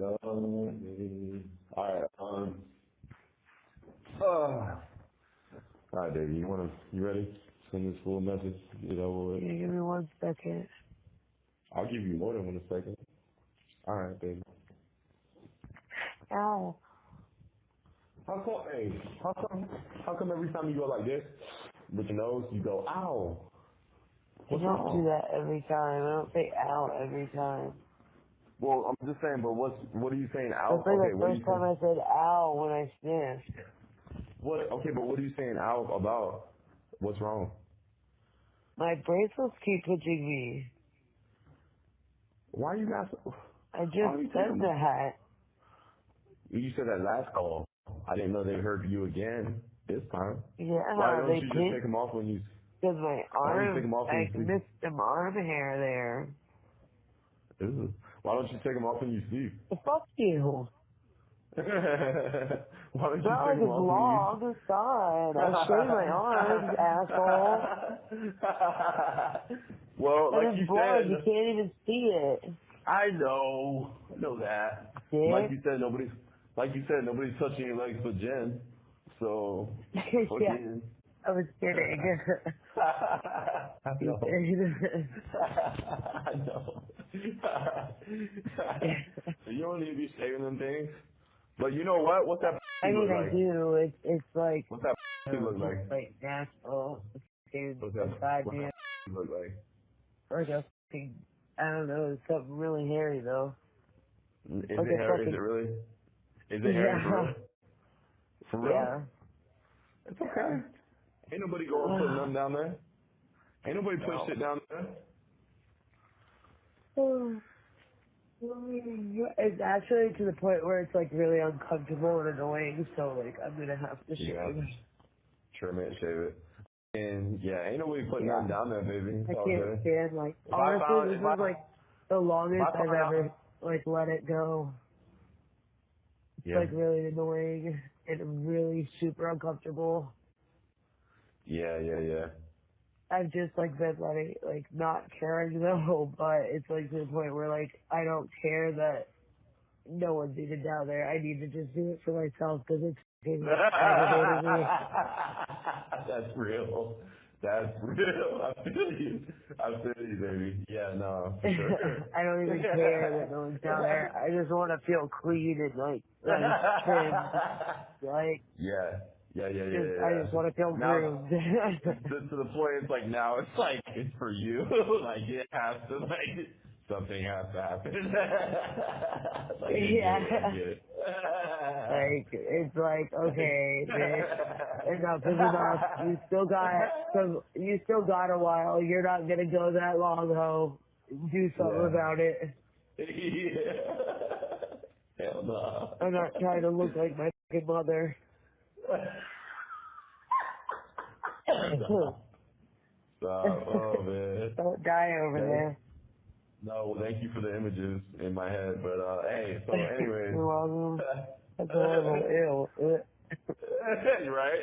Alright, alright, baby, you ready? Send this full message, get it over with. Can you give me 1 second? I'll give you more than 1 second. Alright, baby. Ow. How come every time you go like this, with your nose, you go, ow? I What's don't do wrong? that every time. I don't say ow every time. Well, I'm just saying, but what are you saying, ow? That's like Okay, the what are first you time saying? I said ow when I sniffed. Okay, but what are you saying, ow, about? What's wrong? My bracelets keep touching me. Why you guys, I why just don't you take said them? that. You said that last call. I didn't know they heard you again this time. Why Yeah, don't they you just take did. them off when you? Because my Why don't you take arm, them off when I you sleep? missed some arm hair there. Ew. Why don't you take them off when you sleep? Well, fuck you. Why don't It's you not take like them it's off when you? long. It's fine. I shave my arms, asshole. Well, And like it's you blood. You said, can't even see it. I know that. Dick. Like you said, nobody's touching your legs but Jen. So, Yeah, fucking. I was kidding. I know. Stupid. I know. So you don't need to be shaving them things. But you know what? What's that I look mean, I like? do. It's like, What's that look just like? like natural. Dude, What's beside what's me, that look like? like a fucking, I don't know, it's something really hairy though. Is Like it a hair? Is it fucking, really? Is it hairy for yeah, real? For real? yeah, It's yeah. okay. Ain't nobody going putting nothing down there. Ain't nobody putting No. shit down there. It's actually to the point where it's like really uncomfortable and annoying, so like I'm gonna have to You have shave. to trim it, shave it. And yeah, ain't nobody putting nothing Yeah. down there, baby. It's I all can't good. stand like If I honestly found this if is I like the if longest I I've found ever out like let it go. It's Yeah. like really annoying and really super uncomfortable. Yeah. I've just like been letting like not caring though, but it's like to the point where like I don't care that no one's even down there. I need to just do it for myself because it's fucking aggravating me. That's real. That's real. I feel you, baby. Yeah, no, for sure. I don't even care that no one's down there. I just want to feel clean and like nice trimmed. Like just I just Yeah. want to feel Now, groomed. to the point, it's like now it's for you. Like it has to, like something has to happen. Like I Yeah. get it. Like, it's like, okay, bitch, enough is enough. You still got a while. You're not gonna go that long, ho. Do something Yeah. about it. Yeah. Hell no. I'm not trying to look like my fucking mother. Stop. Stop. Oh man. Don't die over Thank there. no, thank you for the images in my head. But hey, so anyways. You're welcome. That's horrible. Ew. You're right.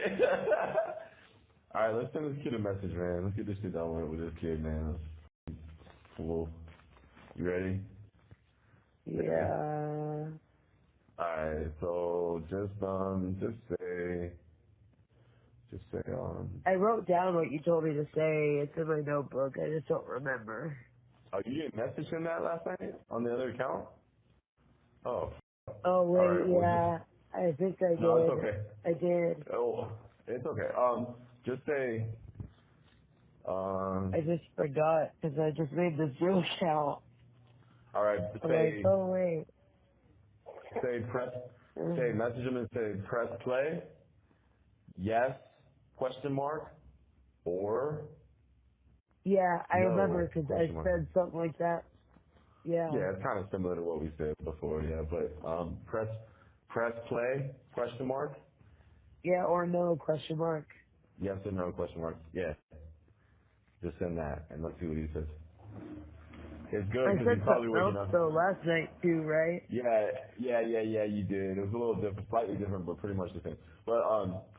Alright, let's send this kid a message, man. Let's get this shit done with this kid, man. Cool. You ready? Baby. Yeah. Alright, so just say I wrote down what you told me to say. It's in my notebook. I just don't remember. oh, you didn't message him that last night on the other account? Oh. Oh wait, Alright, well just yeah. I think I no, it's did. okay. I did. Oh, it's okay. Just say I just forgot because I just made this real shout. all right, just I'm like, say oh wait. say press say message him and say press play, yes, question mark, or Yeah, I remember no, because I question mark. said something like that. Yeah. Yeah, it's kind of similar to what we said before, yeah, but press play, question mark, Yeah, or no, question mark. yes or no, question mark. Yeah. Just send that and let's see what he says. It's good I because said he's probably something else waking up. though last night too, right? Yeah, you did. It was a little different, slightly different, but pretty much the same. But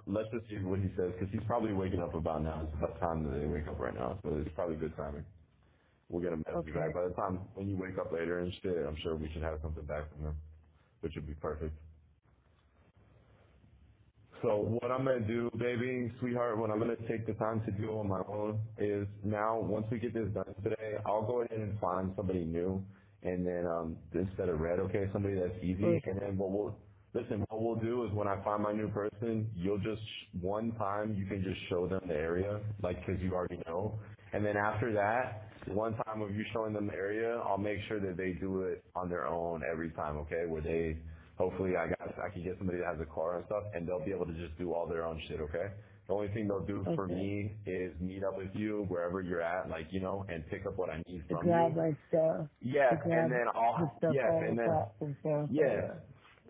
let's just see what he says because he's probably waking up about now. It's about time that they wake up right now, so it's probably good timing. We'll get a message back Okay. by the time when you wake up later and shit. I'm sure we should have something back from him. which would be perfect. So what I'm gonna do, baby, sweetheart, what I'm gonna take the time to do on my own is now, once we get this done today, I'll go ahead and find somebody new, and then instead of red, okay, somebody that's easy, and then what we'll do is when I find my new person, you'll just one time you can just show them the area, like 'cause you already know, and then after that, one time of you showing them the area, I'll make sure that they do it on their own every time, okay, where they. Hopefully I can get somebody that has a car and stuff, and they'll be able to just do all their own shit, okay? The only thing they'll do for me is meet up with you wherever you're at, like, you know, and pick up what I need from grab you. my stuff. Yes, To grab and then the stuff all the then, crap and stuff. yes,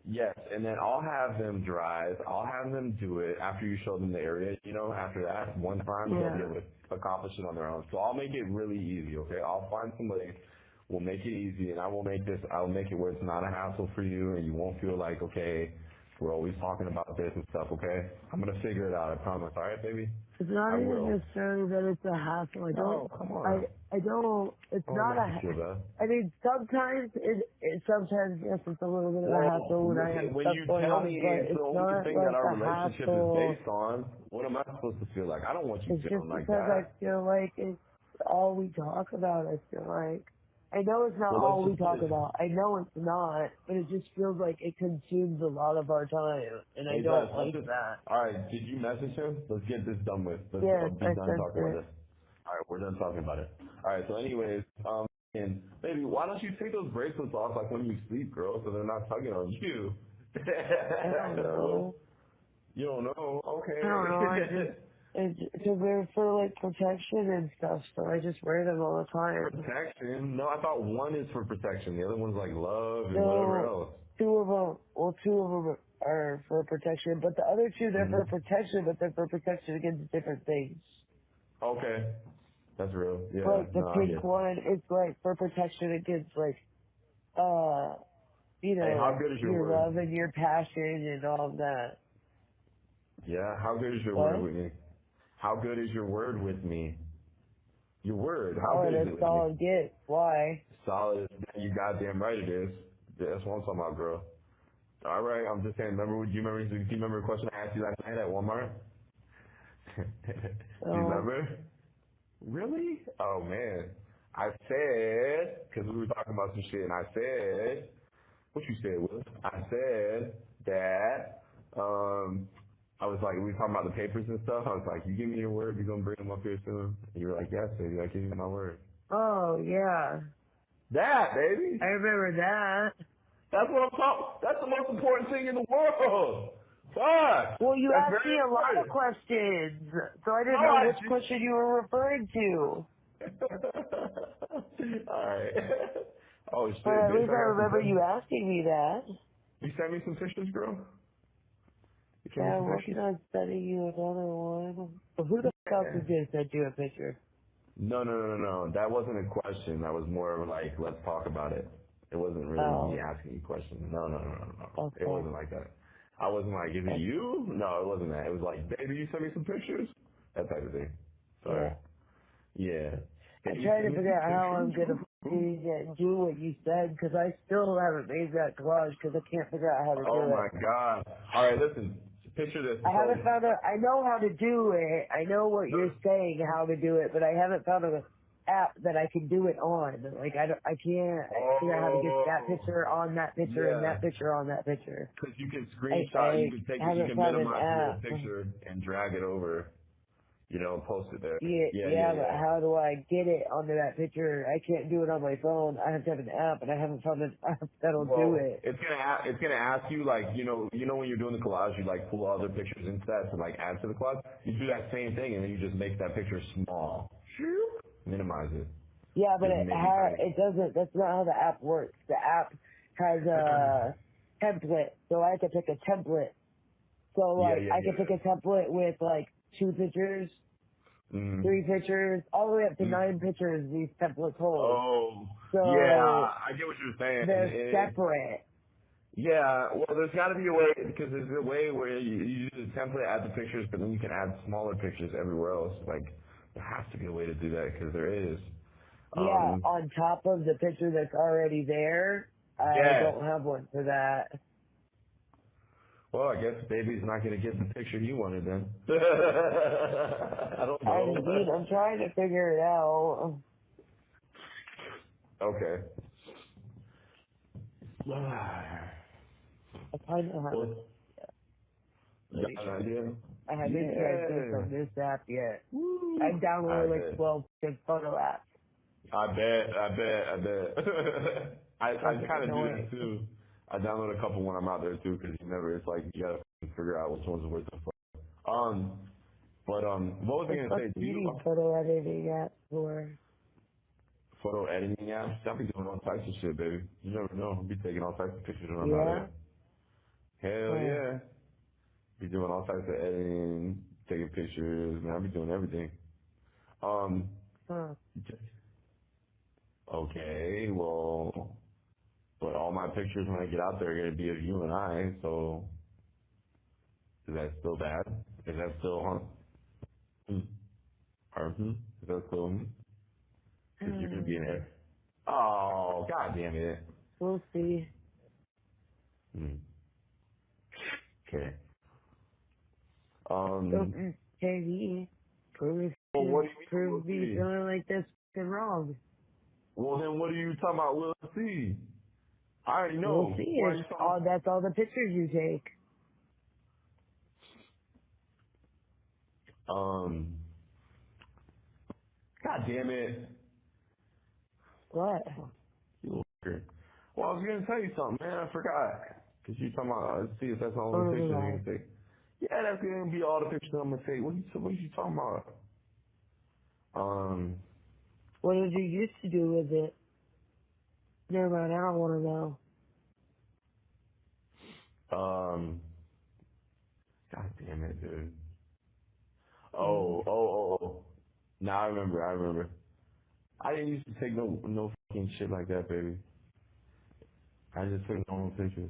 yes, and then I'll have them drive. I'll have them do it after you show them the area, you know, after that, one time, they'll be able to accomplish it on their own. So I'll make it really easy, okay? I'll find somebody. We'll make it easy, and I'll make it where it's not a hassle for you, and you won't feel like, okay, we're always talking about this and stuff, okay? I'm gonna figure it out, I promise. All right, baby? It's not I even will. necessarily that it's a hassle. No, come on. I don't, it's Oh, not make you feel bad. I mean, sometimes sometimes, yes, it's a little bit of a Well, hassle when I have listen, when stuff you going tell on, me but it's the it's only not thing that like our a relationship is hassle. based on, what am I supposed to feel like? I don't want you It's feeling just like because I that. feel like it's all we talk about, I feel like. I know it's not Well, let's all we just talk about. I know it's not, but it just feels like it consumes a lot of our time, and I It does. don't Let's like just, that. all right, did you message him? Let's get this done with. Let's Yes, be I done sent talking about it. this. All right, we're done talking about it. All right, so anyways, and baby, why don't you take those bracelets off like when you sleep, girl, so they're not tugging on you? I don't know. You don't know? I don't know. Okay. Because they're for like protection and stuff, so I just wear them all the time. Protection? No, I thought one is for protection. The other one's like love and whatever So else. two of them are for protection, but the other two they're Hmm. for protection, but they're for protection against different things. Okay. That's real. Yeah, Like the no, I pink get it. one is like for protection against like uh Hey, how good is your your word? love and your passion and all of that. Yeah, how good is your word What? with me? How good is your word with me? Your word, how Oh, good is that's it with me? solid get. Why? Solid. You goddamn right it is. That's what I'm talking about, girl. All right, I'm just saying. Do you remember the question I asked you last night at Walmart? Do you So remember? Really? Oh man. I said, because we were talking about some shit, and I said, what you said was, I said that, I was like, we were talking about the papers and stuff. I was like, you give me your word, you're gonna bring them up here soon. And you were like, yes, baby, I give you my word. oh yeah. That, baby. I remember that. That's what I'm talking. That's the most important thing in the world. Fuck. Well, you That's asked me very a lot of important. questions, so I No, didn't know I which question you were referring to. just. All right. Oh But shit, at bitch! least I I got some remember you pictures. asking me that. You sent me some pictures, girl. You sent me Yeah, some I'm working pictures. on sending you another one. But who the fuck else Yeah. is gonna send you a picture? No. That wasn't a question. That was more of like, let's talk about it. It wasn't really me Oh, asking you questions. No. It okay. wasn't like that. I wasn't like, is it you? No, it wasn't that. It was like, baby, you send me some pictures? That type of thing. Yeah. Sorry. Yeah. I'm Baby, you trying to send me figure some out how I'm pictures? gonna do what you said, because I still haven't made that collage, because I can't figure out how to Oh do my it. God. All right, listen. Picture this. I So, haven't found a, I know how to do it. I know what you're saying, how to do it, but I haven't found an app that I can do it on. Like, I can't figure out how to get that oh, picture on that picture and yeah. that picture on that picture. Because you can I, screenshot, you I can take it, you haven't can found an minimize the little app. picture and drag it over, you know, and post it there. Yeah, yeah, but Yeah. how do I get it onto that picture? I can't do it on my phone. I have to have an app, and I haven't found an app that'll do Well, it. it's gonna ask you like, when you're doing the collage, you like pull other pictures into that to like add to the collage. You do that same thing, and then you just make that picture small. Shoop. Minimize it. Yeah, but Just make it tiny. it doesn't. That's not how the app works. The app has a template, so I have to pick a template. So like, I can pick a template with like 2 pictures, Mm. 3 pictures, all the way up to Mm. 9 pictures. These templates hold. Oh, yeah, So I get what you're saying. they're separate. Yeah, well, there's got to be a way, because there's a way where you do the template, add the pictures, but then you can add smaller pictures everywhere else. Like, there has to be a way to do that, because there is. Yeah, on top of the picture that's already there. I Yeah. don't have one for that. Well, I guess baby's not gonna get the picture you wanted then. I don't I know. mean, I'm trying to figure it out. Okay. I kind of have Well, it. you got an idea? I haven't tried this Yeah. on this app yet. Woo. I I downloaded like bet. 12 good photo apps. I bet. I Fucking kind of do annoying. that too. I download a couple when I'm out there too, because you never. It's like you gotta figure out which ones are worth the fuck. But what was I What the gonna fuck say? do Do you you need photo editing apps for? photo editing apps? I'll be doing all types of shit, baby. You never know. I'll be taking all types of pictures when I'm out Yeah? there. Hell Huh. yeah. Be doing all types of editing, taking pictures, man. I'll be doing everything. Um, Huh. just, okay, well, but all my pictures when I get out there are gonna be of you and I. So is that still bad? Is that still Is that still Because you're gonna be in there. Oh, god damn it. We'll see. Hmm. Okay. So, KV, prove Well, what do you mean prove we'll me see? feeling like this fucking wrong. Well, then what are you talking about? We'll see. I already We'll know. see. Why are It's you talking? all, that's all the pictures you take. God damn it. What? You little fucker. Well, I was gonna tell you something, man. I forgot. Cause you talking about, let's see if that's all What the was pictures I'm I? gonna take. Yeah, that's gonna be all the pictures I'm gonna take. What are you talking about? Um, What did you used to do with it? Never mind, I don't want to know. God damn it, dude. Mm. Oh. Now I remember. I didn't used to take no fucking shit like that, baby. I just took normal pictures.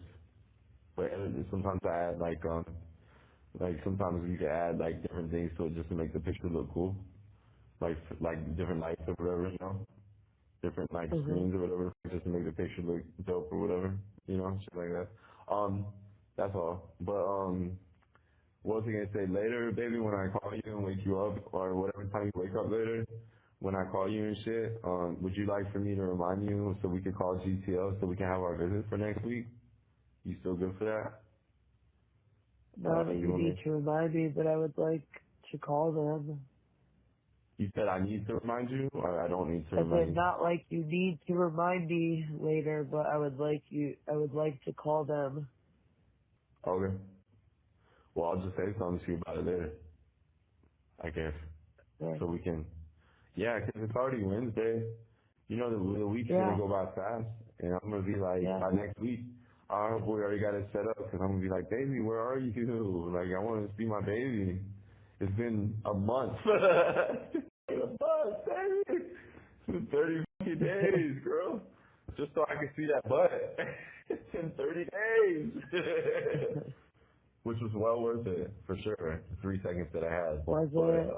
But sometimes I add like sometimes we can add like different things to it just to make the picture look cool. Like different lights or whatever, you know? Different like Mm-hmm. screens or whatever, just to make the picture look dope or whatever, you know, shit like that. That's all. But what was I gonna say later, baby, when I call you and wake you up or whatever time you wake up later, when I call you and shit, would you like for me to remind you so we could call GTO so we can have our visit for next week? You still good for that? Not that You you want need me? to remind me, but I would like to call them. You said I need to remind you, or I don't need to I remind said you? not like you need to remind me later, but I would like to call them. Okay. Well, I'll just say something to you about it later, I guess, Okay. so we can. Yeah, 'cause it's already Wednesday. You know the week's gonna Yeah, go by fast, and I'm gonna be like, yeah. by next week, our boy already got it set up, because I'm gonna be like, baby, where are you? Like, I want to see my baby. It's been a month. A month, baby. It's been 30 fucking days, girl. Just so I can see that butt. It's been 30 days. Which was well worth it, for sure. The 3 seconds that I had. Was But, it?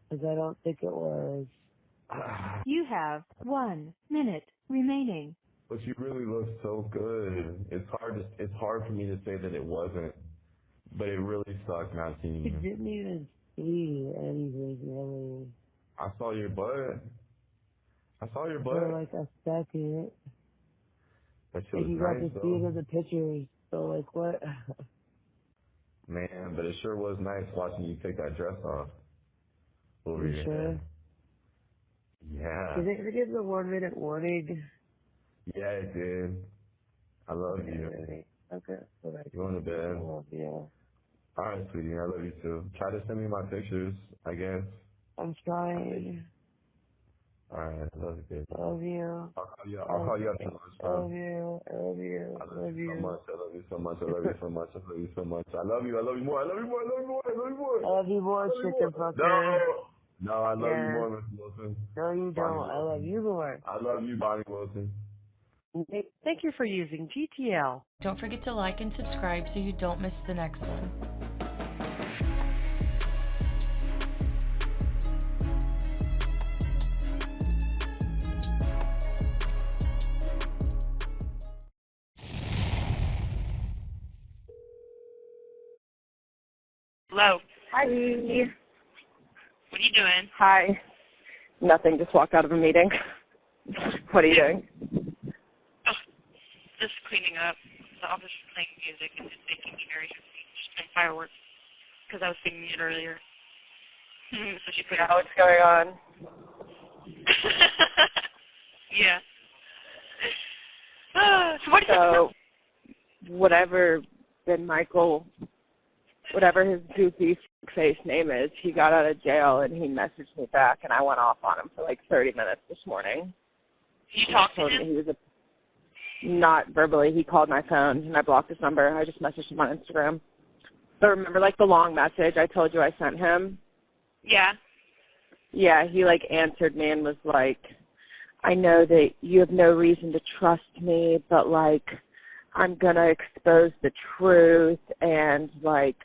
Because I don't think it was. You have 1 minute remaining. but you really look so good. It's hard for me to say that it wasn't, but it really sucked not seeing You you. didn't even see anything really I saw your butt. I saw your for butt. like a second, That shit and was you got nice to see though. it in the pictures. So like, what? Man, but it sure was nice watching you take that dress off over You your sure? head. Yeah. Did they ever give the 1 minute warning? Yeah, it did. I love Okay, you. really. Okay, so I You want to I bed? love you. Alright, sweetie, I love you too. Try to send me my pictures, I guess. I'm I'll take you. trying. Alright, I love you, baby. Love you. I'll call you after lunchtime. Love you. I love you. I love you Love so you. much. I love you so much. I love you so much. I love you so much. I love you. I love you more. I love you more. I love you more. I love you more. I love you I more, love you more. chicken fucker. No. No, I love you Yeah. more, Mr. Wilson. No, you Bonnie don't. I love Wilson. you more. I love you, Bonnie Wilson. Thank you for using GTL. Don't forget to like and subscribe so you don't miss the next one. Hello. Hi. What are you doing? Hi. Nothing, just walked out of a meeting. What are you doing? Oh, just cleaning up. The office is playing music and just making me very happy. Just playing fireworks because I was singing it earlier. So she put What's going on? Yeah. So what is So, whatever his goofy face name is, he got out of jail and he messaged me back and I went off on him for like 30 minutes this morning. You talked to him? He was not verbally. He called my phone and I blocked his number. I just messaged him on Instagram. But remember like the long message I told you I sent him? Yeah. Yeah, he like answered me and was like, I know that you have no reason to trust me, but like I'm gonna expose the truth and like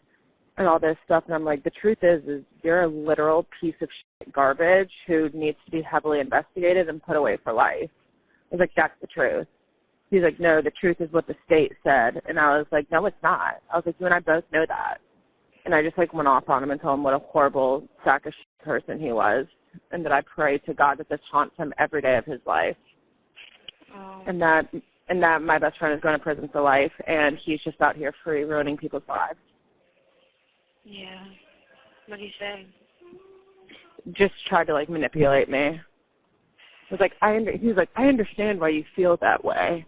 and all this stuff. And I'm like, the truth is you're a literal piece of shit garbage who needs to be heavily investigated and put away for life. I was like, that's the truth. He's like, no, the truth is what the state said. And I was like, no, it's not. I was like, you and I both know that. And I just like went off on him and told him what a horrible sack of shit person he was, and that I pray to God that this haunts him every day of his life. Oh. And that my best friend is going to prison for life, and he's just out here free ruining people's lives. Yeah. What did he say? Just tried to like manipulate me. He was like, I understand why you feel that way.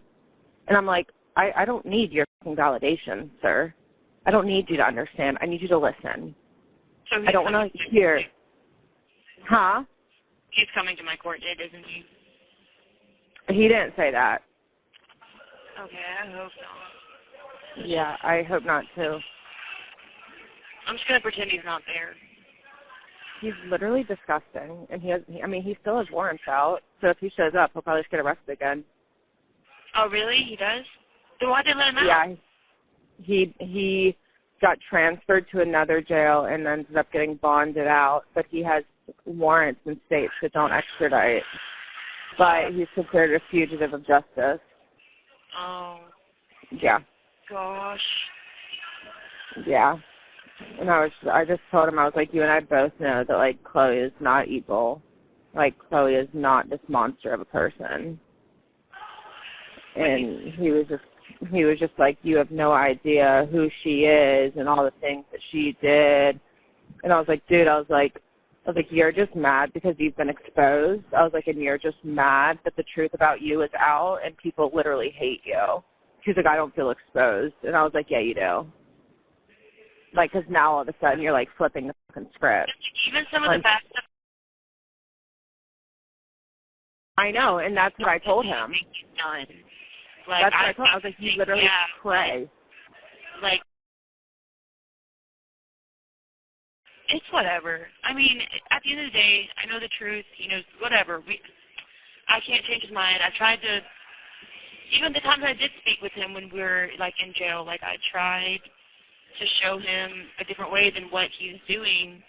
And I'm like, I don't need your fucking validation, sir. I don't need you to understand. I need you to listen. So I don't want to hear. Huh? He's coming to my court date, isn't he? He didn't say that. Okay, I hope not. Yeah, I hope not too. I'm just going to pretend he's not there. He's literally disgusting, and he still has warrants out, so if he shows up, he'll probably just get arrested again. Oh, really? He does? Then why'd they let him out? Yeah, he got transferred to another jail and ended up getting bonded out, but he has warrants in states that don't extradite. But he's considered a fugitive of justice. Oh. Yeah. Gosh. Yeah. And I just told him, I was like, you and I both know that, like, Chloe is not evil. Like, Chloe is not this monster of a person. And he was just like, you have no idea who she is and all the things that she did. And I was like, dude, you're just mad because you've been exposed. I was like, and you're just mad that the truth about you is out and people literally hate you. He's like, I don't feel exposed. And I was like, yeah, you do. Like, because now all of a sudden you're, like, flipping the fucking script. Even some of the bad stuff. I know, and that's what I told him. Done. Like, that's what I told him. I was like, you literally pray. Like, it's whatever. I mean, at the end of the day, I know the truth. He knows whatever. I can't change his mind. I tried to, even the times I did speak with him when we were, like, in jail, like, I tried to show him a different way than what he's doing,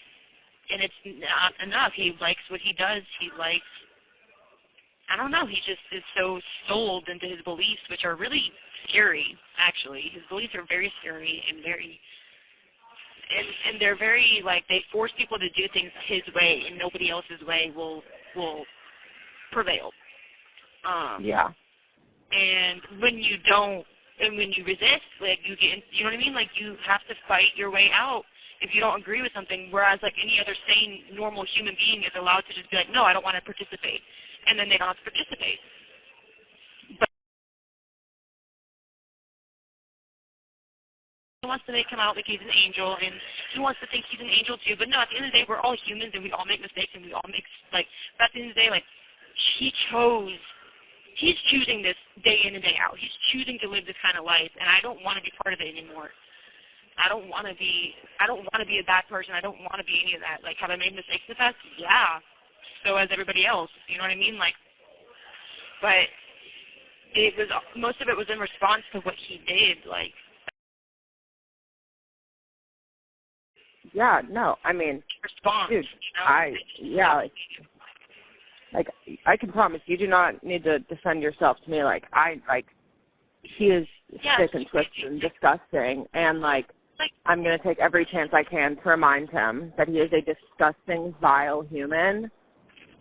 and it's not enough. He likes what he does. He likes, I don't know, he just is so sold into his beliefs, which are really scary, actually. His beliefs are very scary and and they're very, like, they force people to do things his way, and nobody else's way will prevail. Yeah. And when you don't, and when you resist, like, you get, you know what I mean? Like, you have to fight your way out if you don't agree with something, whereas, like, any other sane, normal human being is allowed to just be like, no, I don't want to participate. And then they don't have to participate. But he wants to make him out like he's an angel, and he wants to think he's an angel too. But no, at the end of the day, we're all humans, and we all make mistakes, and we all make, like, at the end of the day, like, he's choosing this day in and day out. He's choosing to live this kind of life, and I don't want to be part of it anymore. I don't want to be a bad person. I don't want to be any of that. Like, have I made mistakes in the past? Yeah. So has everybody else. You know what I mean? Like, but most of it was in response to what he did. Like, yeah, no, I mean, response. Dude, you know? Like, I can promise you do not need to defend yourself to me. Like, he is sick and twisted and disgusting. And, like, I'm going to take every chance I can to remind him that he is a disgusting, vile human,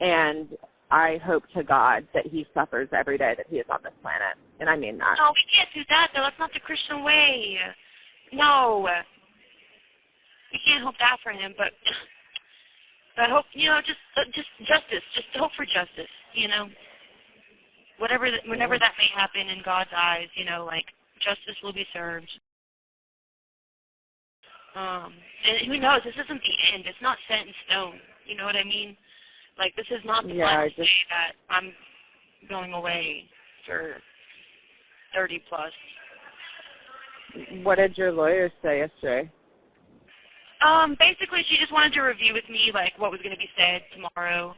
and I hope to God that he suffers every day that he is on this planet, and I mean that. No, we can't do that, though. That's not the Christian way. No. We can't hope that for him, but I hope, just justice. Just hope for justice, Whenever that may happen in God's eyes, justice will be served. And who knows? This isn't the end. It's not set in stone. You know what I mean? This is not the final day that I'm going away for 30 plus. What did your lawyer say yesterday? Basically, she just wanted to review with me, what was going to be said tomorrow.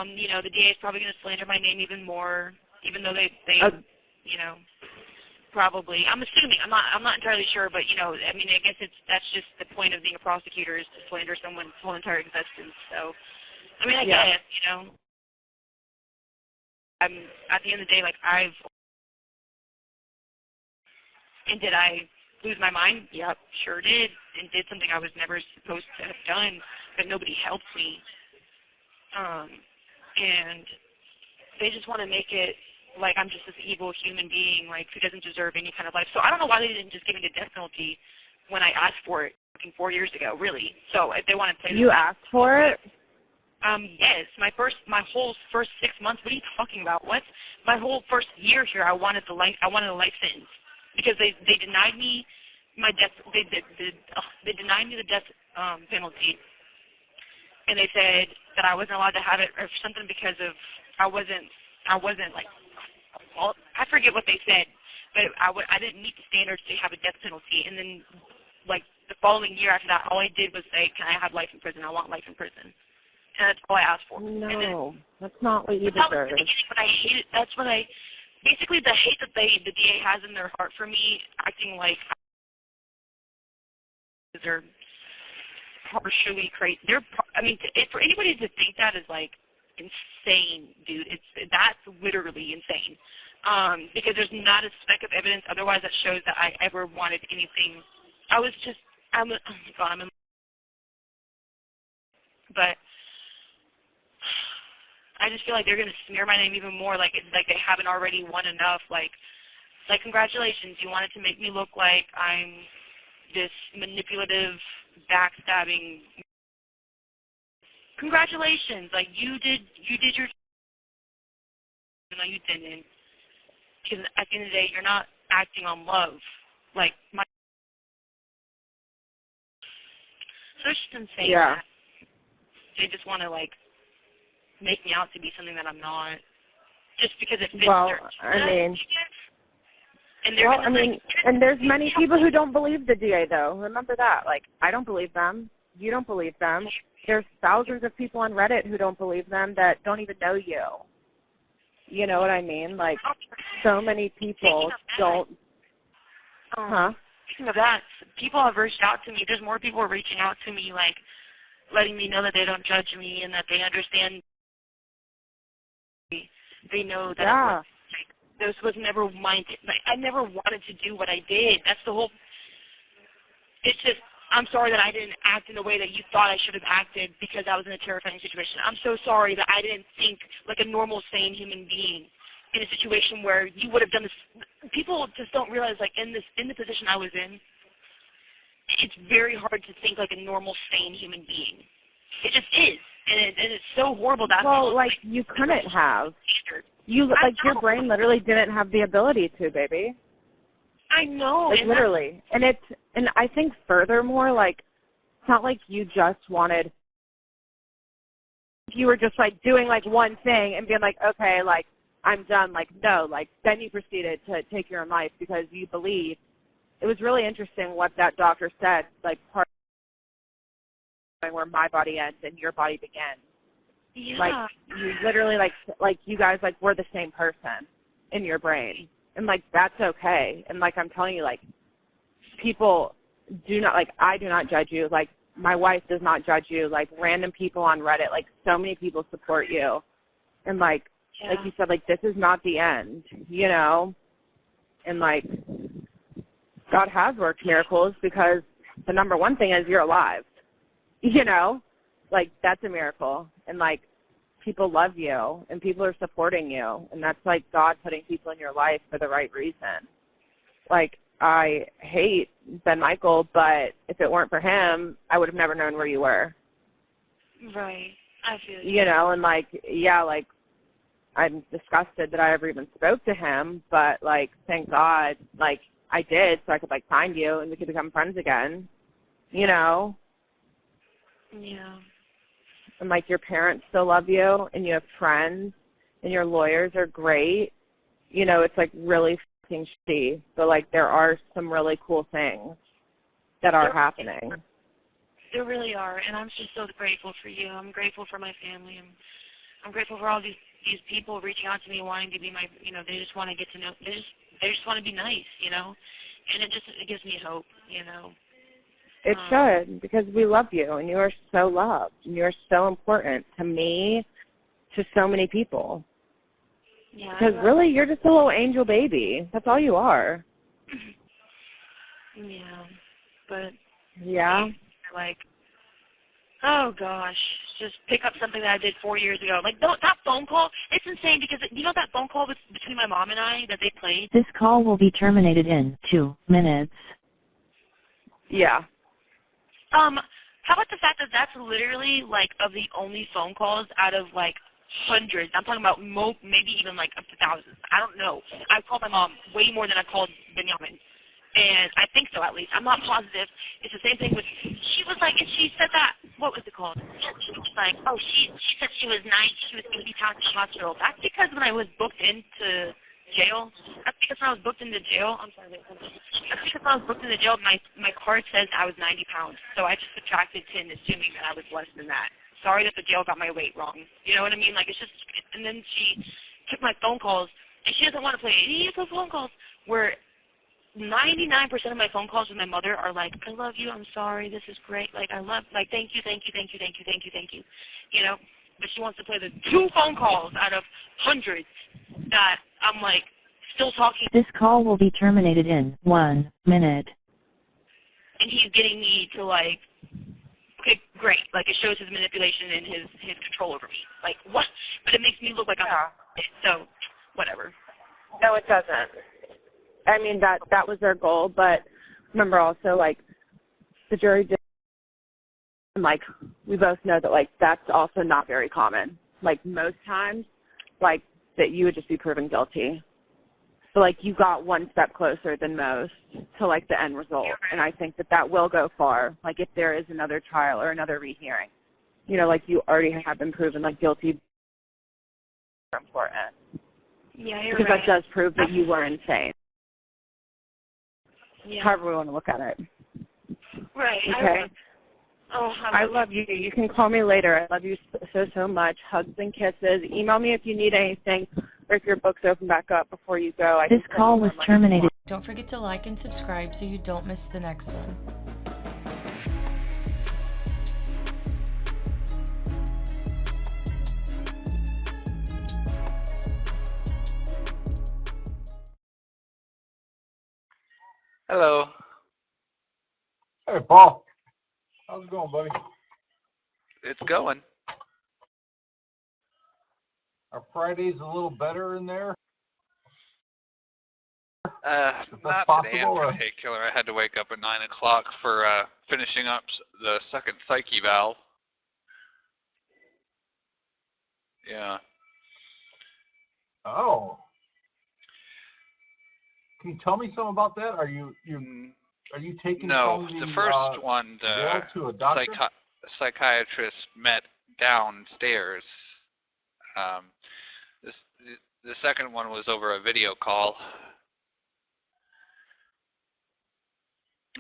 The DA is probably going to slander my name even more, even though they probably. I'm assuming. I'm not entirely sure, but I guess that's just the point of being a prosecutor, is to slander someone's whole entire existence. So, I guess, I'm at the end of the day, and did I lose my mind? Yep, sure did, and did something I was never supposed to have done, but nobody helped me. And they just want to make it like I'm just this evil human being, who doesn't deserve any kind of life. So I don't know why they didn't just give me the death penalty when I asked for it 4 years ago, really. So if they want to play You asked for it? Yes. My whole first 6 months. What are you talking about? What? My whole first year here, I wanted a life sentence because they denied me my death. They denied me the death penalty, and they said that I wasn't allowed to have it or something because of I wasn't well, I forget what they said, but I didn't meet the standards to have a death penalty. And then, the following year after that, all I did was say, "Can I have life in prison? I want life in prison." And that's all I asked for. No, that's not what you deserve. But I hate it. That's what basically the hate that the DA has in their heart for me, acting like they're partially crazy. For anybody to think that is insane, dude. That's literally insane. Because there's not a speck of evidence otherwise that shows that I ever wanted anything. But I just feel like they're going to smear my name even more, like they haven't already won enough. Congratulations, you wanted to make me look like I'm this manipulative, backstabbing. Congratulations, you did your. No, you didn't. Because at the end of the day, you're not acting on love. So it's just insane. Yeah. They just want to make me out to be something that I'm not, just because it fits their. And there's many people who don't believe the DA, though. Remember that. I don't believe them. You don't believe them. There's thousands of people on Reddit who don't believe them that don't even know you. You know what I mean? So many people don't. Speaking of that, people have reached out to me. There's more people reaching out to me, letting me know that they don't judge me and that they understand. They know that this was never my. I never wanted to do what I did. That's the whole. It's just. I'm sorry that I didn't act in the way that you thought I should have acted because I was in a terrifying situation. I'm so sorry that I didn't think like a normal, sane human being in a situation where you would have done this. People just don't realize, in the position I was in, it's very hard to think like a normal, sane human being. It just is, and it's so horrible that. Well, you couldn't have. Your brain literally didn't have the ability to, baby. I know. Literally. And I think furthermore, it's not like you just wanted, you were just doing one thing and being okay, I'm done. No, then you proceeded to take your own life because you believed. It was really interesting what that doctor said, part of where my body ends and your body begins. Yeah. You literally, you guys, were the same person in your brain. And, that's okay. And, I'm telling you, people do not, I do not judge you. My wife does not judge you. Random people on Reddit, so many people support you. And, like you said, this is not the end, you know? And, God has worked miracles because the number one thing is you're alive. You know, like, that's a miracle. And, like, people love you and people are supporting you. And that's, like, God putting people in your life for the right reason. Like, I hate Ben Michael, but if it weren't for him, I would have never known where you were. Right. I feel you. You know, and, like, yeah, like, I'm disgusted that I ever even spoke to him, but, like, thank God, like, I did so I could, like, find you and we could become friends again, you know? Yeah. And, like, your parents still love you and you have friends and your lawyers are great. You know, it's, like, really fucking shitty, but, like, there are some really cool things that are happening. There really are, and I'm just so grateful for you. I'm grateful for my family. I'm grateful for all these people reaching out to me, wanting to be my, you know, they just want to get to know, they just want to be nice, you know, and it gives me hope, you know. It should, because we love you, and you are so loved, and you are so important to me, to so many people. Yeah. Because really, you're just a little angel baby. That's all you are. Yeah, but yeah, like, oh gosh, just pick up something that I did 4 years ago. Like that phone call, it's insane because you know that phone call between my mom and I that they played. This call will be terminated in 2 minutes. Yeah. How about the fact that that's literally like of the only phone calls out of like hundreds. I'm talking about maybe even like up to thousands. I don't know. I called my mom way more than I called Benjamin. And I think so, at least. I'm not positive. It's the same thing with, she was like, and she said that, what was it called? She was like, oh, she said she was 80 pounds in the hospital. That's because when I was booked into jail, that's because when I was booked into jail, I'm sorry, wait, hold on. That's because when I was booked into jail, my card says I was 90 pounds. So I just subtracted 10, assuming that I was less than that. Sorry that the jail got my weight wrong. You know what I mean? Like, it's just, and then she took my phone calls, and she doesn't want to play any of those phone calls where 99% of my phone calls with my mother are like, I love you, I'm sorry, this is great, like, I love, like, thank you. You know, but she wants to play the 2 phone calls out of hundreds that I'm, like, still talking. This call will be terminated in 1 minute. And he's getting me to, like, okay, great. Like, it shows his manipulation and his control over me. Like, what? But it makes me look like I'm so, whatever. No, it doesn't. I mean, that was their goal, but remember also, like, the jury did, like, we both know that, like, that's also not very common. Like, most times, like, that you would just be proven guilty. So, like, you got one step closer than most to, like, the end result, and I think that will go far, like, if there is another trial or another rehearing. You know, like, you already have been proven, like, guilty. Important. Yeah, you're because right. that does prove that you were insane. Yeah. However we want to look at it. Right. Okay. I love you. You can call me later. I love you so much. Hugs and kisses. Email me if you need anything or if your book's open back up before you go. This call was terminated. Don't forget to like and subscribe so you don't miss the next one. Hello. Hey, Paul. How's it going, buddy? It's going. Are Fridays a little better in there? Not possible, today in or? particular. I had to wake up at 9 o'clock for finishing up the second psych eval. Yeah. Oh. Can you tell me something about that? Are you taking No, from the first one, jail the to a doctor? psychiatrist met downstairs. The second one was over a video call.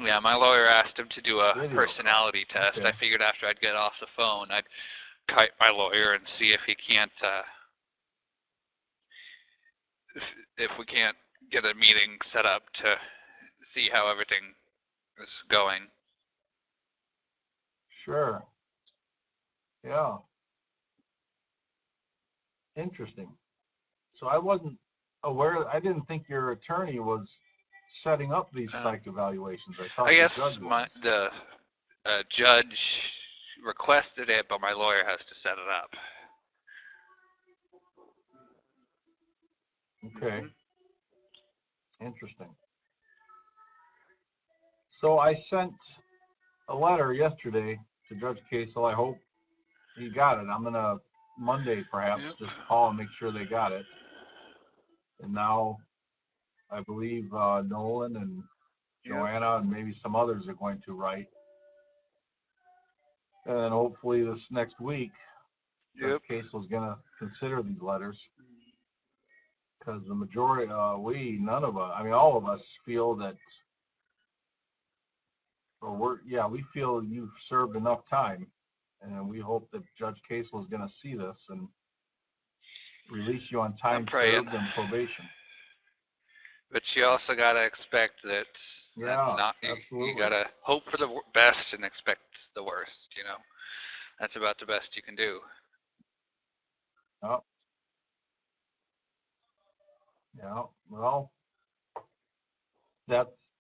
Yeah, my lawyer asked him to do a personality test. Okay. I figured after I'd get off the phone, I'd kite my lawyer and see if he can't, if we can't get a meeting set up to see how everything is going. Sure. Yeah. Interesting. So I wasn't aware. I didn't think your attorney was setting up these psych evaluations? I thought I guess the judge was. the judge requested it, but my lawyer has to set it up. Okay. Interesting. So I sent a letter yesterday to Judge Casel. I hope he got it. I'm going to Monday perhaps just call and make sure they got it. And now I believe Nolan and Joanna and maybe some others are going to write. And then hopefully this next week, Judge Casel is going to consider these letters. Because the majority, none of us, I mean, all of us feel that, we feel you've served enough time. And we hope that Judge Casel is going to see this and release you on time served and probation. But you also got to expect that you got to hope for the best and expect the worst, you know. That's about the best you can do. Oh. Yeah, well, that's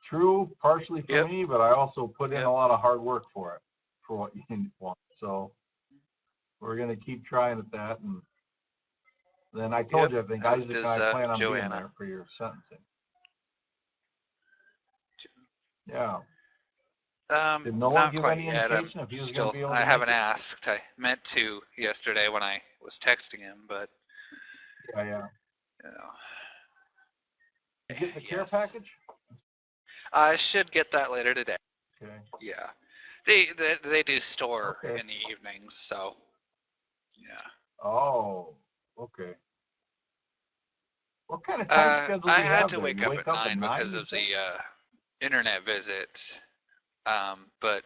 true partially for me, but I also put in a lot of hard work for it, for what you want. So we're going to keep trying at that. And then I told you, I think Isaac and I plan on being there for your sentencing. Yeah. Did Nolan give any indication if he was going to be able to I haven't asked. I meant to yesterday when I was texting him, but... Yeah. You know. You get the care package? I should get that later today. Okay. Yeah. They do store in the evenings, so yeah. Oh, okay. What kind of time schedule do you have? I had to wake up at 9 because of the internet visit. But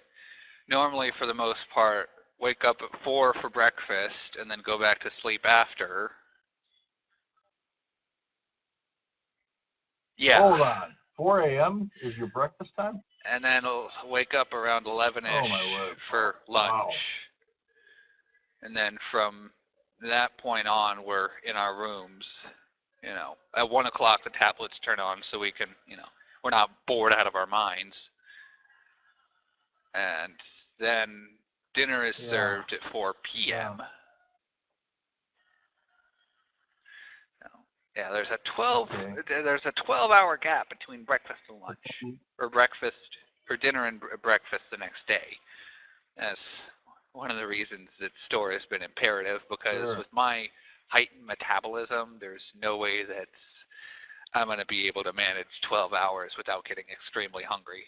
normally, for the most part, wake up at 4 for breakfast and then go back to sleep after. Yeah. Hold on. 4 a.m. is your breakfast time? And then I'll wake up around 11-ish for lunch. Wow. And then from that point on, we're in our rooms. You know, at 1 o'clock, the tablets turn on so we can, you know, we're not bored out of our minds. And then dinner is served at 4 p.m. Yeah, there's a 12-hour gap between breakfast and lunch, or dinner and breakfast the next day. That's one of the reasons that store has been imperative, because with my heightened metabolism, there's no way that I'm going to be able to manage 12 hours without getting extremely hungry.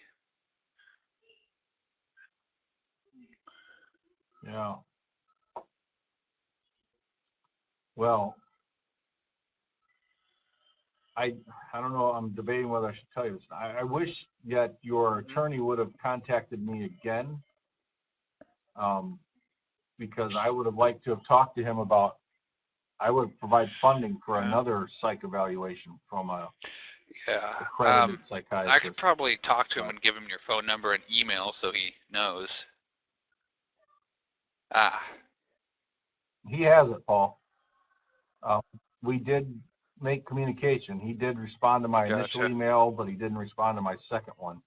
Yeah. Well, I don't know. I'm debating whether I should tell you this. I wish that your attorney would have contacted me again, because I would have liked to have talked to him about. I would provide funding for another psych evaluation from a accredited psychiatrist. I could probably talk to him and give him your phone number and email so he knows. He has it, Paul. We did make communication. He did respond to my initial email, but he didn't respond to my second one.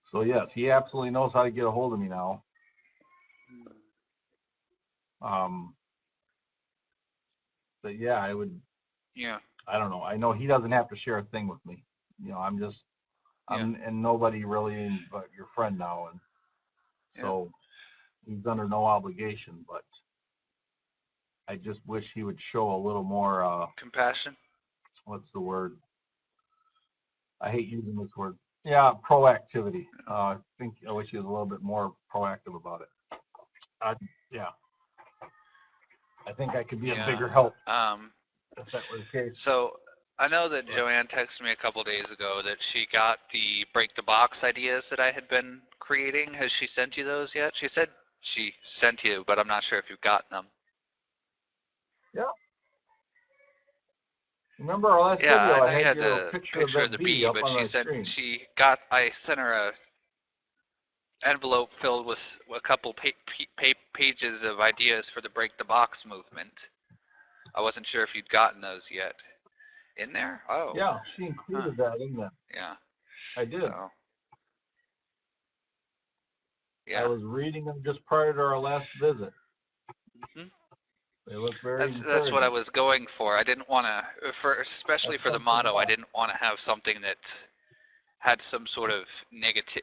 So yes, he absolutely knows how to get a hold of me now. But yeah, I would. Yeah. I don't know. I know he doesn't have to share a thing with me. You know, I'm and nobody really but your friend now, and so he's under no obligation. But I just wish he would show a little more compassion. What's the word? I hate using this word. Yeah, proactivity. I wish he was a little bit more proactive about it. I think I could be a bigger help if that were the case. So I know that Joanne texted me a couple days ago that she got the break the box ideas that I had been creating. Has she sent you those yet? She said she sent you, but I'm not sure if you've gotten them. Yeah. Remember our last video? I had a picture of the bee, but I sent her a envelope filled with a couple pages of ideas for the break the box movement. I wasn't sure if you'd gotten those yet. In there? Oh. Yeah, she included that in there. Yeah. I did. Oh. Yeah. I was reading them just prior to our last visit. Mm-hmm. They look very encouraging. That's what I was going for. I didn't want to, especially for the motto, I didn't want to have something that had some sort of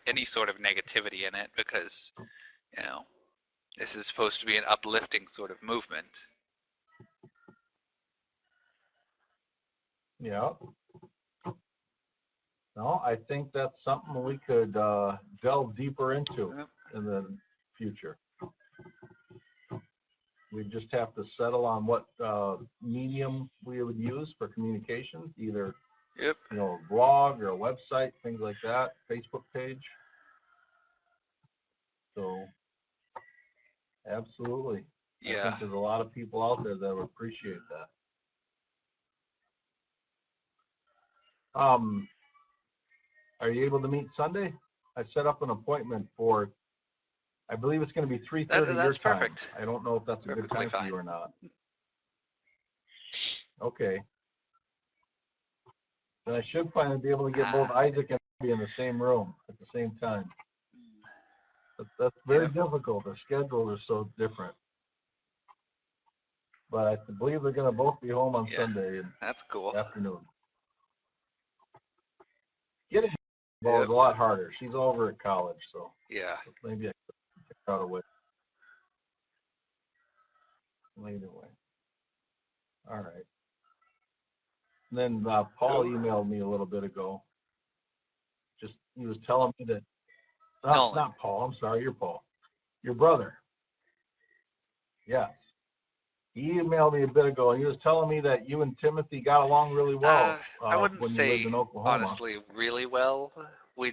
any sort of negativity in it, because, you know, this is supposed to be an uplifting sort of movement. Yeah. No, I think that's something we could delve deeper into in the future. We just have to settle on what medium we would use for communication, either you know, a blog or a website, things like that, Facebook page. So, absolutely. I think there's a lot of people out there that would appreciate that. Are you able to meet Sunday? I set up an appointment for, I believe it's going to be 3:30 your time. Perfect. I don't know if that's a good time for you or not. Okay. Then I should finally be able to get both Isaac and Abby in the same room at the same time. But that's very difficult. Their schedules are so different. But I believe they're going to both be home on Sunday afternoon. Getting involved is a lot harder. She's over at college, so maybe I could figure out a way. Either way. All right. And then Paul emailed me a little bit ago. He was telling me that. Not Paul. I'm sorry. You're Paul. Your brother. Yes. He emailed me a bit ago, and he was telling me that you and Timothy got along really well I wouldn't when you say, lived in Oklahoma. honestly, really well. We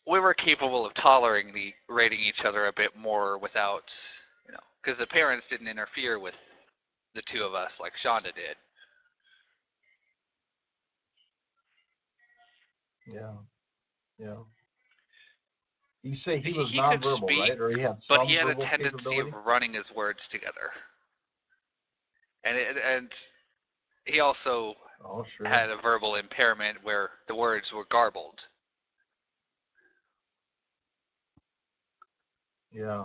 were capable of tolerating each other a bit more without, you know, because the parents didn't interfere with the two of us like Shonda did. Yeah. You say he was nonverbal, right? Or he had some but he had a verbal tendency capability? of running his words together. And he also had a verbal impairment where the words were garbled. Yeah.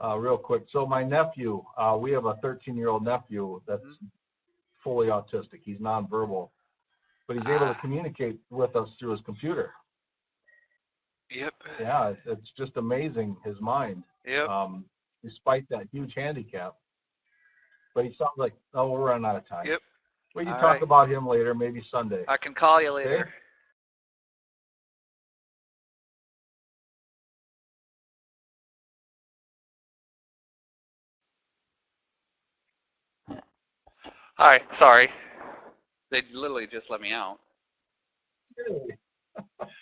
Real quick. So my nephew, we have a 13-year-old nephew that's fully autistic. He's nonverbal, but he's able to communicate with us through his computer. Yep. Yeah, it's just amazing, his mind. Yep. Despite that huge handicap. But he sounds like, oh, we're running out of time. Yep. We can talk about him later, maybe Sunday. I can call you later. Okay? Hi, sorry. They literally just let me out. Hey.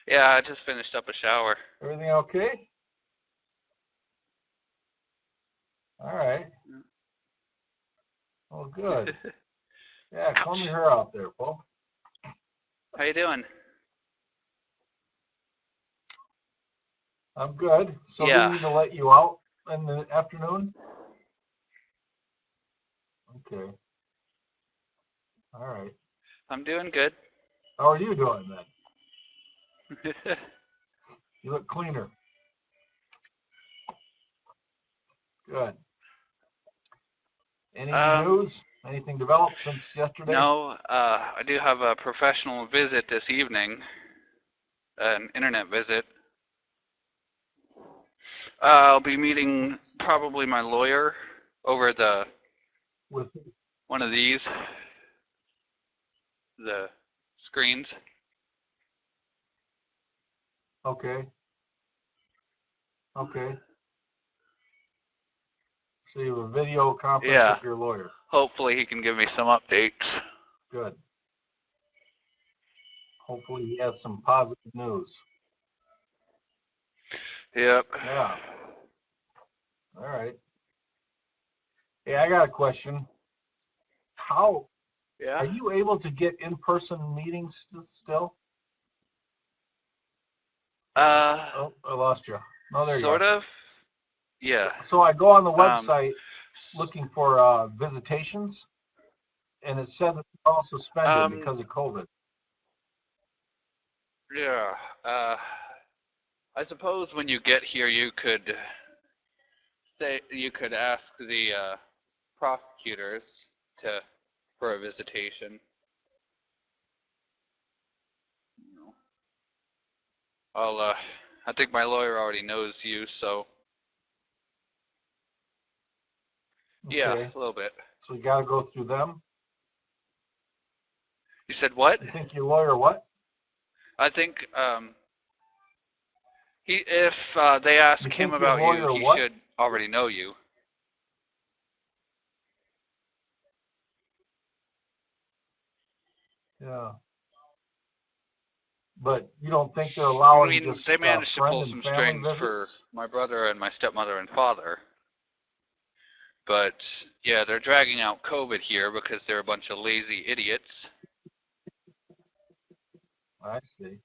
Yeah, I just finished up a shower. Everything okay? All right. Oh, good. Yeah, comb your hair out there, Paul. How you doing? I'm good. So we need to let you out in the afternoon? Okay. All right. I'm doing good. How are you doing then? You look cleaner. Good. Any news? Anything developed since yesterday? No, I do have a professional visit this evening, an internet visit. I'll be meeting probably my lawyer over one of these, the screens. Okay. Okay. So you have a video conference with your lawyer. Hopefully he can give me some updates. Good. Hopefully he has some positive news. Yep. Yeah. All right. Hey, I got a question. How are you able to get in-person meetings still? Oh, I lost you. No, there you sort are. of. Yeah. So I go on the website looking for visitations, And it said that they're all suspended because of COVID. Yeah. I suppose when you get here, you could ask the prosecutors for a visitation. I think my lawyer already knows you, so yeah, Okay. a little bit. So you got to go through them. You said what? You think your lawyer what? I think if they ask him about you, he should already know you. Yeah. But you don't think they're allowing just they managed to friend pull and some family strings visits? for my brother and my stepmother and father. But yeah, they're dragging out COVID here because they're a bunch of lazy idiots. I see.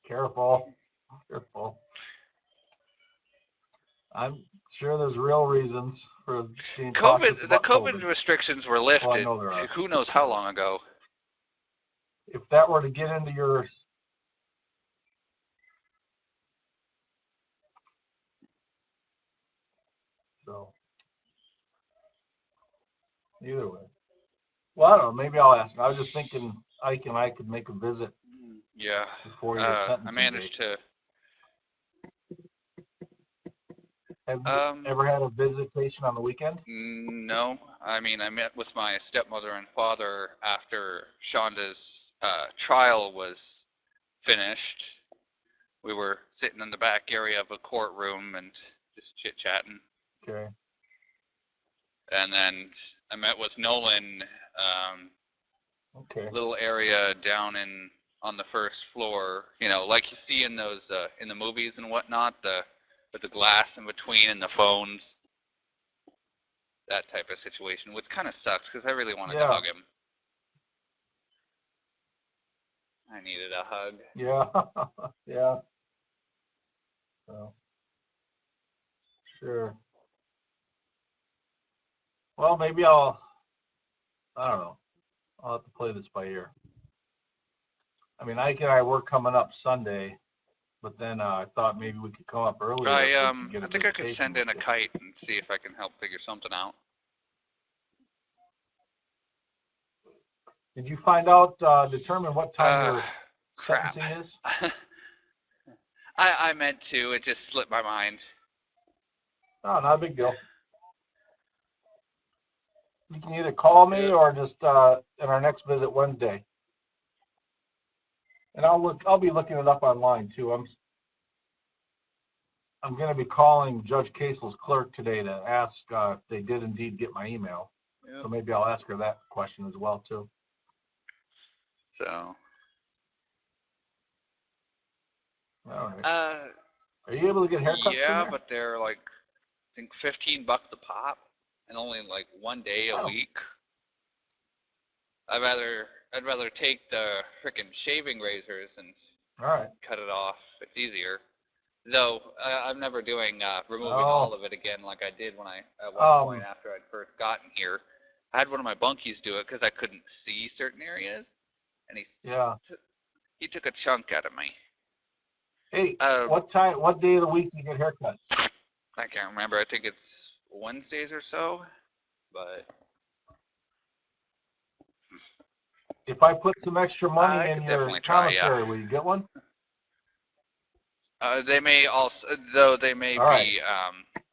Careful. Careful. I'm sure there's real reasons for being cautious about COVID restrictions were lifted. Well, I know there are. Who knows how long ago? If that were to get into your either way. Well, I don't know. Maybe I'll ask. I was just thinking Ike and I could make a visit. Yeah. Before your sentencing I managed date. to. Have you ever had a visitation on the weekend? No. I mean, I met with my stepmother and father after Shonda's trial was finished. We were sitting in the back area of a courtroom and just chit-chatting. Okay. And then I met with Nolan, little area down on the first floor, like you see in those in the movies and whatnot, with the glass in between and the phones, that type of situation, which kind of sucks because I really wanted to hug him. I needed a hug. Yeah, yeah. So, sure. Well, maybe I don't know. I'll have to play this by ear. I mean, Ike and I were coming up Sunday, but then I thought maybe we could come up earlier. I think I could send in a kite and see if I can help figure something out. Did you find out, determine what time your sentencing is? I meant to. It just slipped my mind. Oh, not a big deal. You can either call me or just in our next visit Wednesday. And I'll be looking it up online too. I'm going to be calling Judge Casel's clerk today to ask if they did indeed get my email. Yep. So maybe I'll ask her that question as well too. So. All right. Are you able to get haircuts? Yeah, but they're like, I think $15 a pop, and only like one day a week. I'd rather take the frickin' shaving razors and cut it off. It's easier. Though I'm never doing removing all of it again like I did when at one point after I'd first gotten here. I had one of my bunkies do it because I couldn't see certain areas, and he took a chunk out of me. Hey, what day of the week do you get haircuts? I can't remember. I think it's Wednesdays or so, but. If I put some extra money in your commissary, will you get one? They may also, though they may be,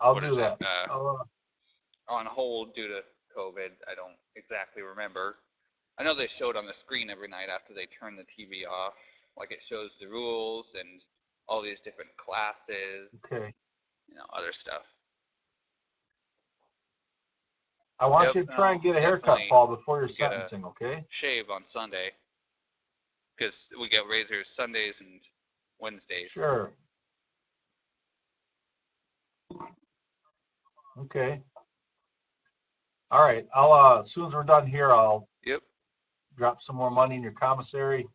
I'll do that. On hold due to COVID. I don't exactly remember. I know they showed on the screen every night after they turn the TV off. Like it shows the rules and all these different classes. Okay. Other stuff. I want you to try and get a haircut, Paul, before your sentencing, okay? Shave on Sunday. Because we get razors Sundays and Wednesdays. Sure. Okay. All right. I'll as soon as we're done here, I'll drop some more money in your commissary.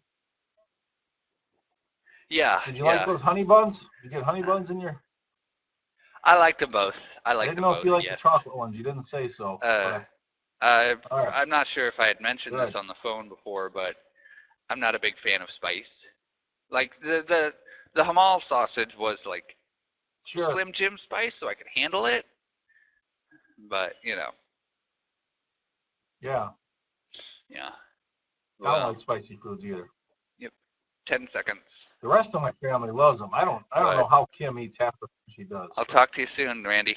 Yeah. Did you like those honey buns? Did you get honey buns in your? I liked them both. I like didn't them know both, if you like yes. the chocolate ones. You didn't say so. I'm not sure if I had mentioned Good. this on the phone before, but I'm not a big fan of spice. Like the Hamal sausage was like Sure. Slim Jim spice, so I could handle it. But you know. Yeah. Yeah. I don't Well, like spicy foods either. Yep. 10 seconds. The rest of my family loves them. I don't know how Kim eats half the things she does. I'll talk to you soon, Randy.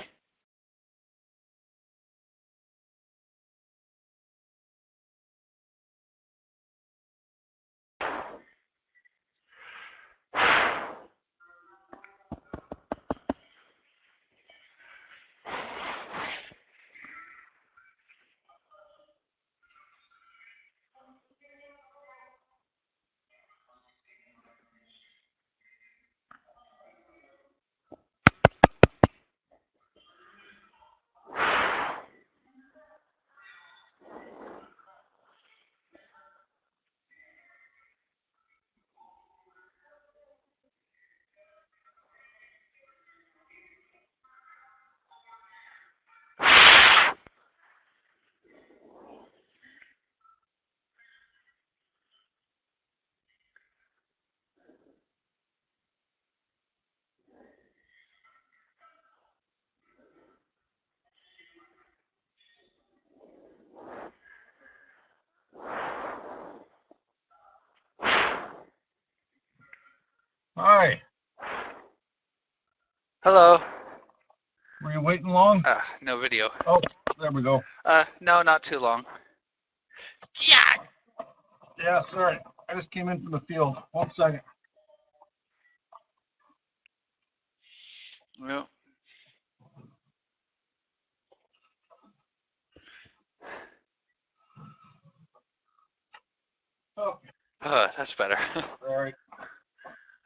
Hi. Hello. Were you waiting long? No video. Oh, there we go. No, not too long. Yeah. Yeah, sorry. I just came in from the field. 1 second. Well. Oh. That's better. All right.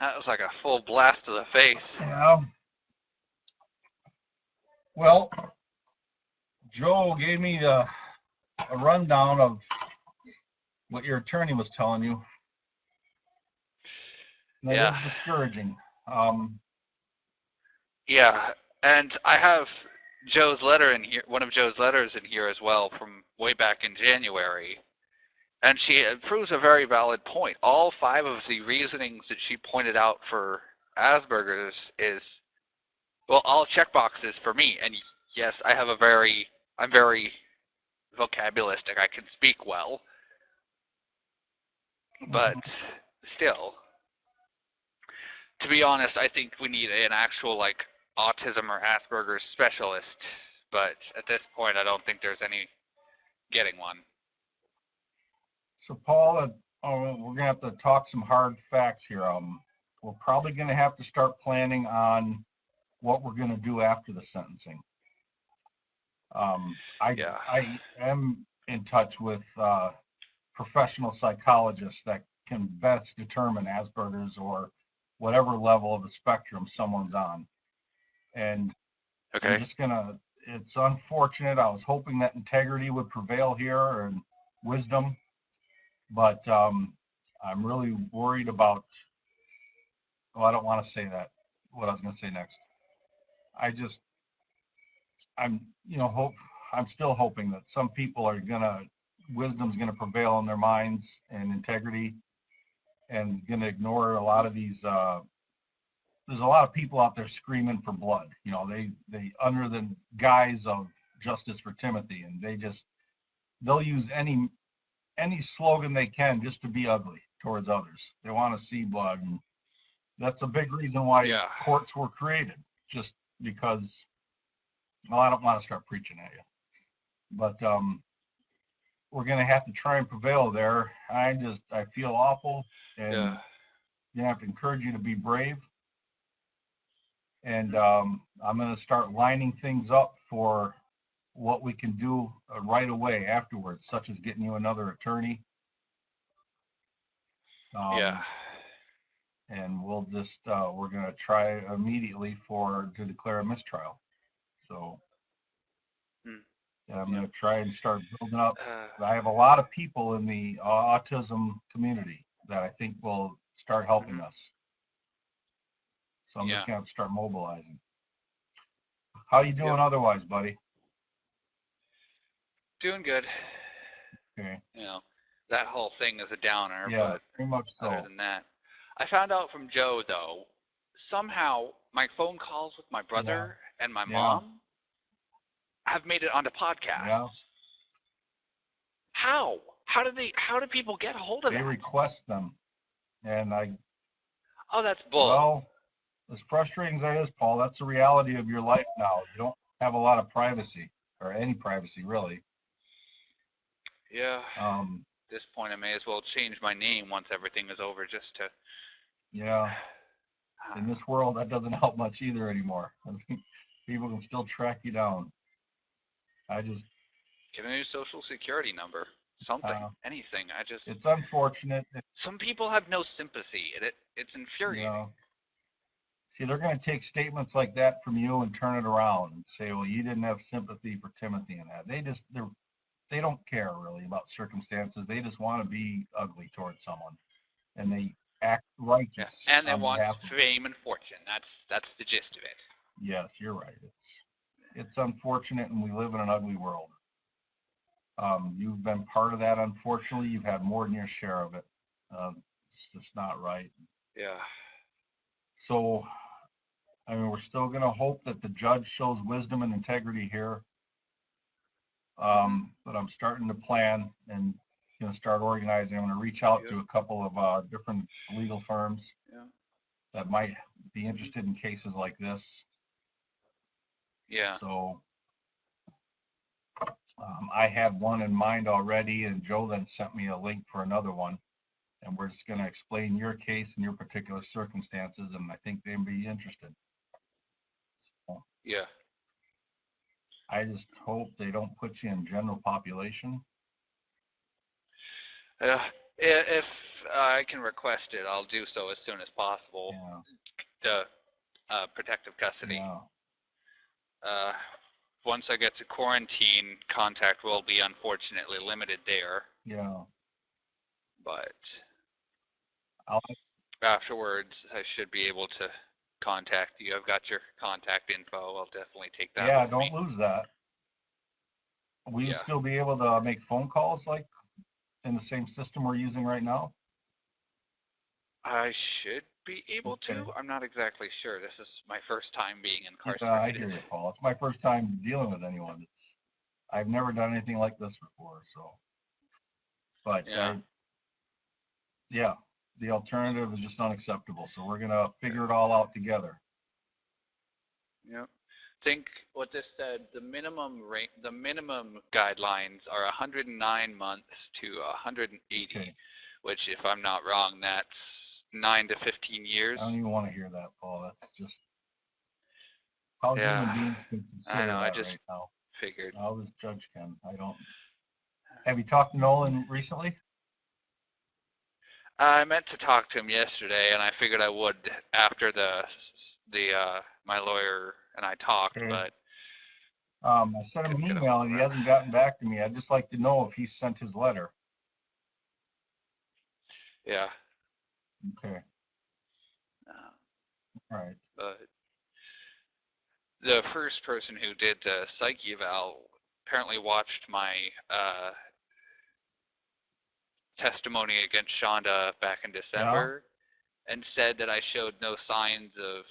That was like a full blast to the face. Yeah. Well, Joe gave me a rundown of what your attorney was telling you. That is discouraging. Yeah, and I have Joe's letter in here, one of Joe's letters in here as well from way back in January. And she proves a very valid point. All 5 of the reasonings that she pointed out for Asperger's is, well, all checkboxes for me. And yes, I'm very vocabulistic. I can speak well. But still, to be honest, I think we need an actual, like, autism or Asperger's specialist. But at this point, I don't think there's any getting one. So, Paul, we're going to have to talk some hard facts here. We're probably going to have to start planning on what we're going to do after the sentencing. I am in touch with professional psychologists that can best determine Asperger's or whatever level of the spectrum someone's on. And I'm just going to, it's unfortunate. I was hoping that integrity would prevail here and wisdom. But I'm really worried about, I don't want to say that, what I was going to say next. I'm still hoping that some people are wisdom's going to prevail in their minds and integrity, and going to ignore a lot of these, there's a lot of people out there screaming for blood. You know, they under the guise of justice for Timothy, and they'll use any slogan they can just to be ugly towards others. They want to see blood, and that's a big reason why courts were created, just because, well, I don't want to start preaching at you, but we're going to have to try and prevail there. I feel awful, and I'm going to have to encourage you to be brave, and I'm going to start lining things up for what we can do right away afterwards, such as getting you another attorney. And we'll just, we're going to try immediately to declare a mistrial. So I'm going to try and start building up. I have a lot of people in the autism community that I think will start helping us. So I'm just going to have to start mobilizing. How you doing otherwise, buddy? Doing good. Okay. You know, that whole thing is a downer, Yeah, but pretty much so. other than that. I found out from Joe, though, somehow my phone calls with my brother and my mom have made it onto podcasts. Yeah. How? How do people get a hold of that? They request them. And Oh, that's bull. Well, as frustrating as that is, Paul, that's the reality of your life now. You don't have a lot of privacy, or any privacy, really. Yeah. At this point, I may as well change my name once everything is over, just to. Yeah. In this world, that doesn't help much either anymore. I mean, people can still track you down. Give me a social security number, something, anything. It's unfortunate. Some people have no sympathy. It's infuriating. Yeah. See, they're going to take statements like that from you and turn it around and say, well, you didn't have sympathy for Timothy and that. They don't care really about circumstances. They just want to be ugly towards someone, and they act righteous. Yeah. And they want fame and fortune. That's the gist of it. Yes, you're right. It's unfortunate, and we live in an ugly world. You've been part of that, unfortunately. You've had more than your share of it. It's just not right. Yeah. So, I mean, we're still going to hope that the judge shows wisdom and integrity here. But I'm starting to plan and start organizing. I'm going to reach out to a couple of different legal firms that might be interested in cases like this. Yeah. So I had one in mind already, and Joe then sent me a link for another one. And we're just going to explain your case and your particular circumstances, and I think they'd be interested. So, yeah. I just hope they don't put you in general population. If I can request it, I'll do so as soon as possible. Yeah. The protective custody. Yeah. Once I get to quarantine, contact will be unfortunately limited there. Yeah. But afterwards, I should be able to contact you. I've got your contact info. I'll definitely take that. Yeah, don't lose that. Will you still be able to make phone calls like in the same system we're using right now? I should be able to. I'm not exactly sure. This is my first time being incarcerated. Yeah, I hear you, Paul. It's my first time dealing with anyone. I've never done anything like this before, so. But the alternative is just unacceptable. So we're gonna figure it all out together. Yeah. Think what this said. The minimum guidelines are 109 months to 180, which, if I'm not wrong, that's 9 to 15 years. I don't even want to hear that, Paul. That's just how human beings can consider I know. that I just right now. figured. How this judge can. I don't. Have you talked to Nolan recently? I meant to talk to him yesterday, and I figured I would after my lawyer and I talked, but I sent him an email and he hasn't gotten back to me. I'd just like to know if he sent his letter. Yeah. Okay. All right. But the first person who did the psyche eval apparently watched my testimony against Shonda back in December and said that I showed no signs of,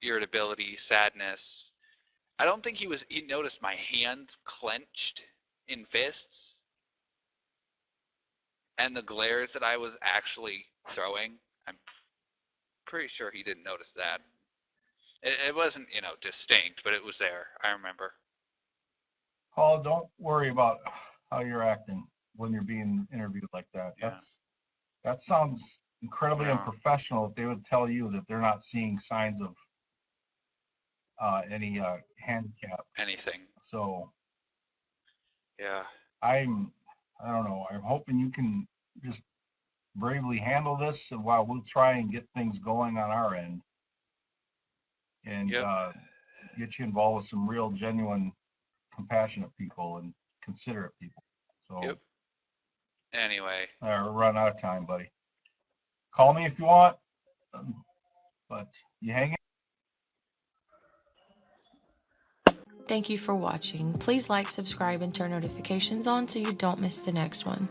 irritability, sadness. I don't think he noticed my hands clenched in fists and the glares that I was actually throwing. I'm pretty sure he didn't notice that. It wasn't, distinct, but it was there. I remember. Paul, don't worry about how you're acting when you're being interviewed like that. Yeah. That sounds incredibly unprofessional if they would tell you that they're not seeing signs of any handicap. Anything. So. Yeah. I don't know. I'm hoping you can just bravely handle this, and while we'll try and get things going on our end, and get you involved with some real, genuine, compassionate people and considerate people. So. Anyway. We're running out of time, buddy. Call me if you want, but you hang in. thank you for watching. Please like, subscribe, and turn notifications on so you don't miss the next one.